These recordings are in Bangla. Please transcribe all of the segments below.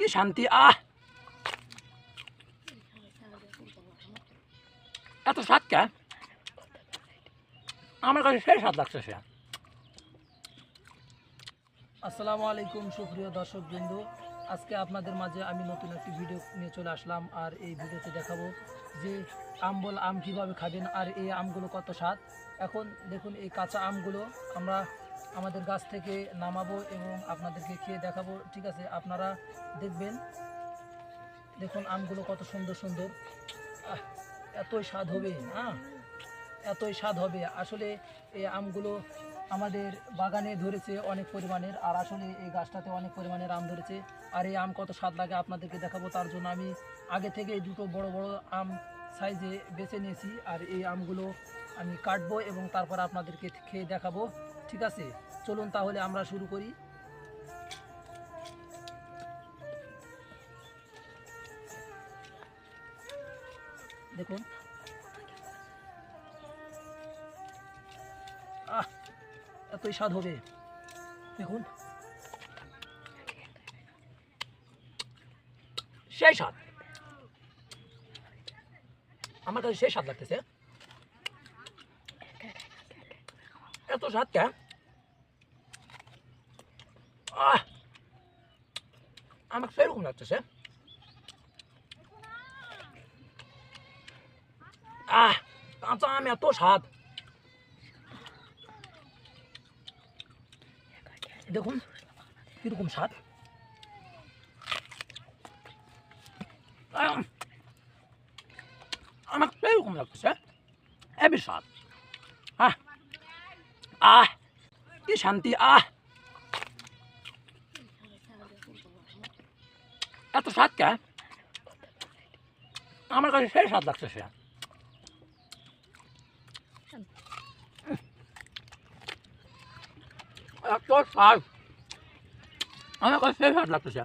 কি শান্তি! এত স্বাদ কে? আমার কাছে সেই স্বাদ লাগতেছে। আসসালামু আলাইকুম সুপ্রিয় দর্শকবৃন্দ, আজকে আপনাদের মাঝে আমি নতুন একটি ভিডিও নিয়ে চলে আসলাম। আর এই ভিডিওতে দেখাবো যে আম কিভাবে খাবেন আর এই আমগুলো কত স্বাদ। এখন দেখুন এই কাঁচা আমগুলো আমরা আমাদের গাছ থেকে নামাবো এবং আপনাদেরকে খেয়ে দেখাবো। ঠিক আছে, আপনারা দেখবেন। দেখুন আমগুলো কত সুন্দর সুন্দর, এতই স্বাদ হবে, এতই স্বাদ হবে। আসলে এই আমগুলো আমাদের বাগানে ধরেছে অনেক পরিমাণের, আর আসলে এই গাছটাতে অনেক পরিমাণের আম ধরেছে। আর এই আম কত স্বাদ লাগে আপনাদেরকে দেখাবো। তার জন্য আমি আগে থেকে দুটো বড় বড় আম সাইজে বেছে নিয়েছি, আর এই আমগুলো আমি কাটবো এবং তারপর আপনাদেরকে খেয়ে দেখাবো। ঠিক আছে, চলুন তাহলে আমরা শুরু করি। দেখুন, এতই স্বাদ হবে। দেখুন, সেই স্বাদ আমার কাছে সেই স্বাদ লাগতেছে। এত স্বাদ কে? আমার সেরকম লাগতেছে। কাঁচা আম এত স্বাদ! দেখুন কিরকম স্বাদ। আমার সেরকম লাগতেছে, হেবি স্বাদ। কি শান্তি! এত স্বাদ কে? আমার কাছে সেই স্বাদ লাগতেছে। এত স্বাদ আমার কাছে সেই স্বাদ লাগতেছে।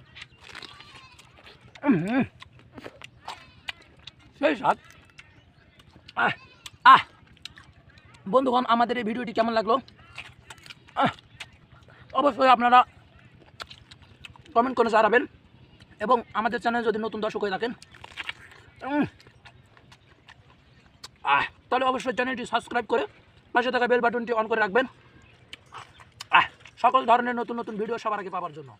সেই স্বাদ। বন্ধুগণ, আমাদের এই ভিডিওটি কেমন লাগলো অবশ্যই আপনারা কমেন্ট করে জানাবেন, এবং আমাদের চ্যানেল যদি নতুন দর্শক হয়ে থাকেন তাহলে অবশ্যই চ্যানেলটি সাবস্ক্রাইব করে পাশে থাকা বেল বাটনটি অন করে রাখবেন সকল ধরনের নতুন নতুন ভিডিও সবার আগে পাওয়ার জন্য।